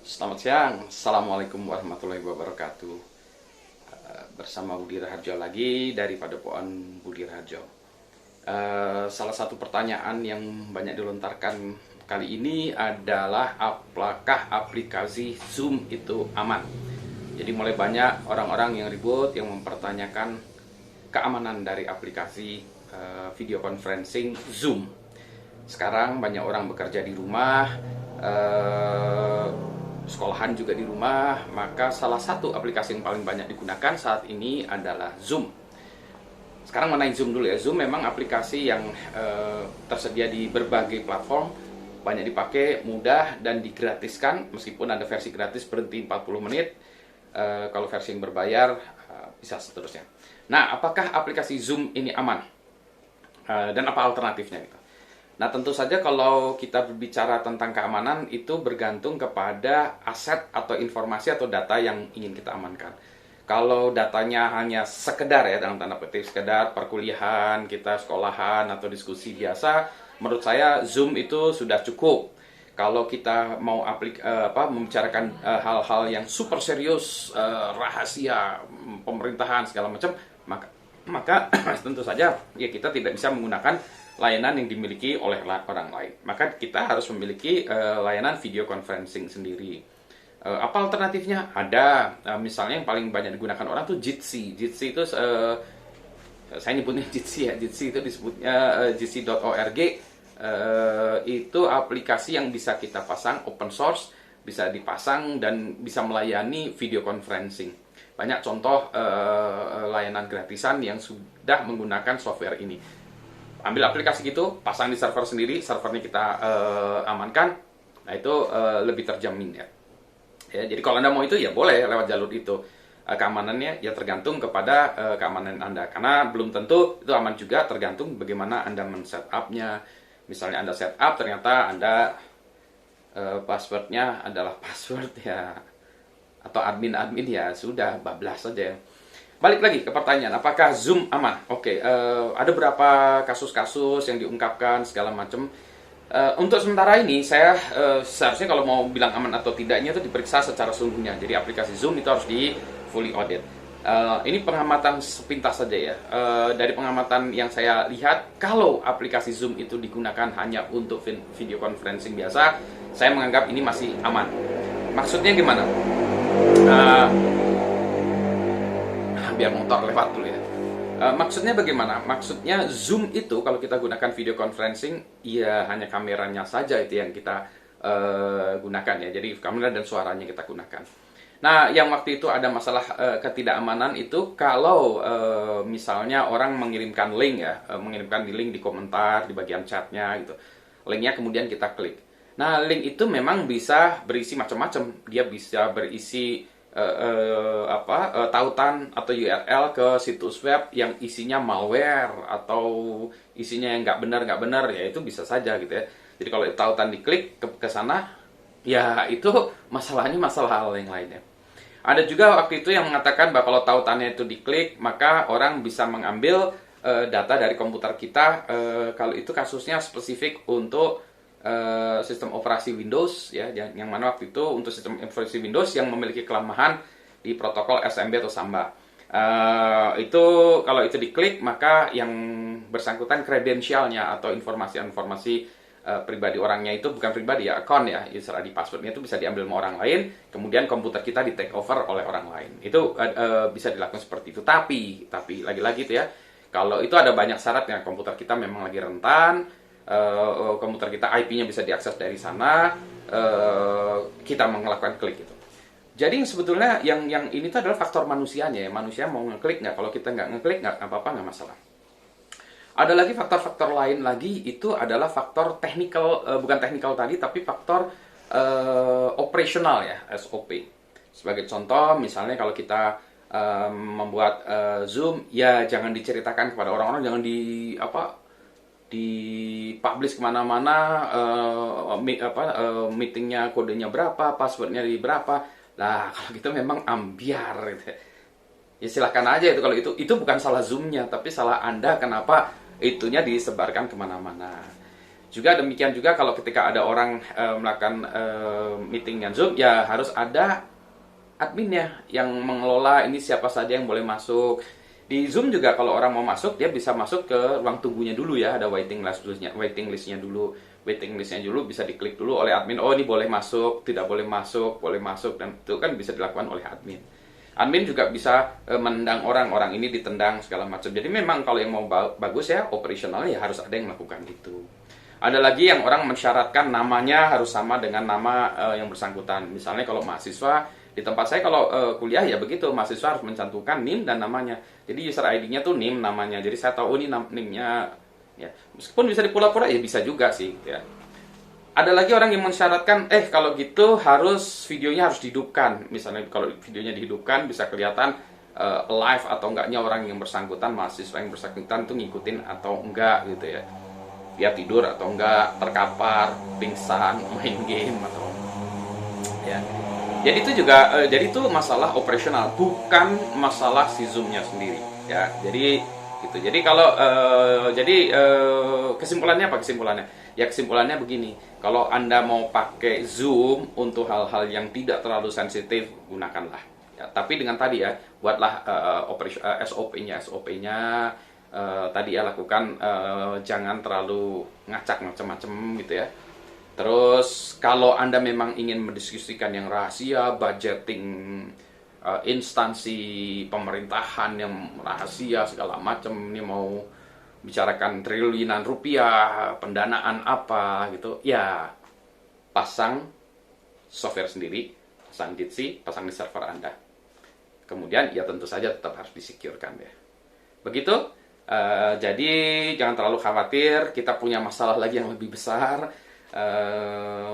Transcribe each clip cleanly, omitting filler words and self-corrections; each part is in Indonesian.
Selamat siang, Assalamualaikum warahmatullahi wabarakatuh. Bersama Budi Raharjo lagi dari Padepokan Budi Raharjo. Salah satu pertanyaan yang banyak dilontarkan kali ini adalah apakah aplikasi Zoom itu aman? Jadi mulai banyak orang-orang yang ribut yang mempertanyakan keamanan dari aplikasi video conferencing Zoom. Sekarang banyak orang bekerja di rumah, sekolahan juga di rumah, maka salah satu aplikasi yang paling banyak digunakan saat ini adalah Zoom. Sekarang mengenai Zoom dulu ya. Zoom memang aplikasi yang tersedia di berbagai platform, banyak dipakai, mudah, dan digratiskan. Meskipun ada versi gratis berhenti 40 menit, kalau versi yang berbayar bisa seterusnya. Nah, apakah aplikasi Zoom ini aman? Dan apa alternatifnya gitu? Nah, tentu saja kalau kita berbicara tentang keamanan itu bergantung kepada aset atau informasi atau data yang ingin kita amankan. Kalau datanya hanya sekedar ya, dalam tanda petik sekedar perkuliahan, kita sekolahan atau diskusi biasa, menurut saya Zoom itu sudah cukup. Kalau kita mau membicarakan hal-hal yang super serius, rahasia, pemerintahan segala macam, maka tentu saja ya kita tidak bisa menggunakan layanan yang dimiliki oleh orang lain. Maka kita harus memiliki layanan video conferencing sendiri. Apa alternatifnya? Ada, misalnya yang paling banyak digunakan orang tuh Jitsi. Jitsi itu saya nyebutnya Jitsi ya. Jitsi itu disebutnya jitsi.org. Itu aplikasi yang bisa kita pasang, open source, bisa dipasang dan bisa melayani video conferencing. Banyak contoh layanan gratisan yang sudah menggunakan software ini. Ambil aplikasi gitu, pasang di server sendiri, servernya kita amankan, nah itu lebih terjamin ya. Jadi kalau Anda mau itu ya boleh lewat jalur itu. Keamanannya ya tergantung kepada keamanan Anda, karena belum tentu itu aman juga, tergantung bagaimana Anda men-setupnya. Misalnya Anda setup, ternyata Anda passwordnya adalah password ya, atau admin ya sudah bablas saja. Balik lagi ke pertanyaan, apakah Zoom aman? Oke, ada beberapa kasus-kasus yang diungkapkan segala macam. Untuk sementara ini, saya seharusnya kalau mau bilang aman atau tidaknya itu diperiksa secara sungguhnya. Jadi aplikasi Zoom itu harus di fully audit. Ini pengamatan sepintas saja ya. Dari pengamatan yang saya lihat, kalau aplikasi Zoom itu digunakan hanya untuk video conferencing biasa, saya menganggap ini masih aman. Maksudnya gimana? Biar motor lewat dulu ya. Maksudnya bagaimana? Maksudnya Zoom itu kalau kita gunakan video conferencing, ya hanya kameranya saja itu yang kita gunakan ya. Jadi kamera dan suaranya kita gunakan. Nah, yang waktu itu ada masalah ketidakamanan itu kalau misalnya orang mengirimkan link ya, mengirimkan link di komentar, di bagian chatnya gitu. Linknya kemudian kita klik. Nah, link itu memang bisa berisi macam-macam. Dia bisa berisi tautan atau URL ke situs web yang isinya malware atau isinya yang nggak benar ya itu bisa saja gitu ya. Jadi kalau tautan diklik ke sana ya itu masalahnya masalah hal yang lainnya. Ada juga waktu itu yang mengatakan bahwa kalau tautannya itu diklik maka orang bisa mengambil data dari komputer kita, kalau itu kasusnya spesifik untuk sistem operasi Windows ya, yang mana waktu itu untuk sistem operasi Windows yang memiliki kelemahan di protokol SMB atau Samba. Itu kalau itu diklik maka yang bersangkutan kredensialnya atau informasi-informasi pribadi orangnya itu bukan pribadi ya, account ya, user ID passwordnya itu bisa diambil sama orang lain, kemudian komputer kita di take over oleh orang lain. Itu bisa dilakukan seperti itu. Tapi lagi-lagi itu ya, kalau itu ada banyak syaratnya, komputer kita memang lagi rentan, komputer kita IP-nya bisa diakses dari sana, kita melakukan klik itu. Jadi sebetulnya yang ini tuh adalah faktor manusianya ya. Manusia mau ngeklik nggak? Kalau kita nggak ngeklik nggak apa-apa, nggak masalah. Ada lagi faktor-faktor lain lagi, itu adalah faktor technical, bukan technical tadi, tapi faktor operasional ya, SOP. Sebagai contoh, misalnya kalau kita membuat Zoom, ya jangan diceritakan kepada orang-orang, jangan di-publish kemana-mana, meetingnya kodenya berapa, passwordnya di berapa. Nah, kalau gitu memang ambiar gitu. Ya silahkan aja itu, kalau itu bukan salah Zoom-nya, tapi salah Anda kenapa itunya disebarkan kemana-mana. Juga demikian juga kalau ketika ada orang melakukan meeting dengan Zoom, ya harus ada adminnya yang mengelola ini siapa saja yang boleh masuk. Di Zoom juga kalau orang mau masuk, dia bisa masuk ke ruang tunggunya dulu ya, ada waiting listnya dulu. Waiting listnya dulu bisa diklik dulu oleh admin. Oh, ini boleh masuk, tidak boleh masuk, boleh masuk, dan itu kan bisa dilakukan oleh admin. Admin juga bisa menendang orang ini ditendang segala macam. Jadi memang kalau yang mau bagus ya operasionalnya ya harus ada yang melakukan itu. Ada lagi yang orang mensyaratkan namanya harus sama dengan nama yang bersangkutan. Misalnya kalau mahasiswa, di tempat saya kalau kuliah ya begitu, mahasiswa harus mencantumkan NIM dan namanya. Jadi user ID-nya tuh NIM namanya. Jadi saya tahu ini NIM-nya ya. Meskipun bisa dipura-pura ya bisa juga sih ya. Ada lagi orang yang mensyaratkan kalau gitu harus videonya harus dihidupkan. Misalnya kalau videonya dihidupkan bisa kelihatan live atau enggaknya orang yang bersangkutan, mahasiswa yang bersangkutan itu ngikutin atau enggak gitu ya. Dia tidur atau enggak, terkapar, pingsan, main game atau ya. Jadi itu juga jadi itu masalah operasional, bukan masalah si Zoom-nya sendiri ya. Jadi gitu. Jadi kalau kesimpulannya apa kesimpulannya? Ya kesimpulannya begini. Kalau Anda mau pakai Zoom untuk hal-hal yang tidak terlalu sensitif, gunakanlah. Ya, tapi dengan tadi ya, buatlah SOP-nya tadi ya lakukan jangan terlalu ngacak macam-macam gitu ya. Terus kalau Anda memang ingin mendiskusikan yang rahasia, budgeting instansi pemerintahan yang rahasia segala macam, ini mau bicarakan triliunan rupiah, pendanaan apa gitu, ya pasang software sendiri, pasang Jitsi, pasang di server Anda. Kemudian ya tentu saja tetap harus disecurekan ya. Begitu. Jadi jangan terlalu khawatir, kita punya masalah lagi yang lebih besar,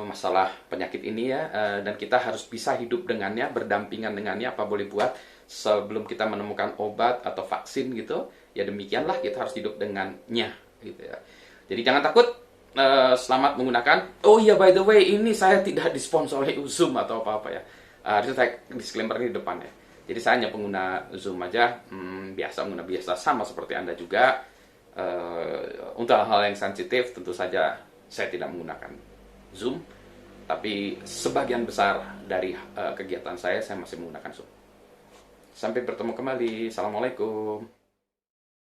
masalah penyakit ini ya, dan kita harus bisa hidup dengannya, berdampingan dengannya. Apa boleh buat sebelum kita menemukan obat atau vaksin gitu, ya demikianlah kita harus hidup dengannya gitu ya. Jadi jangan takut, selamat menggunakan. Oh iya, by the way, ini saya tidak disponsori Zoom atau apa-apa ya, harus saya disclaimer di depan ya. Jadi saya hanya pengguna Zoom aja, pengguna biasa sama seperti Anda juga. Untuk hal-hal yang sensitif tentu saja saya tidak menggunakan Zoom, tapi sebagian besar dari kegiatan saya masih menggunakan Zoom. Sampai bertemu kembali. Assalamualaikum.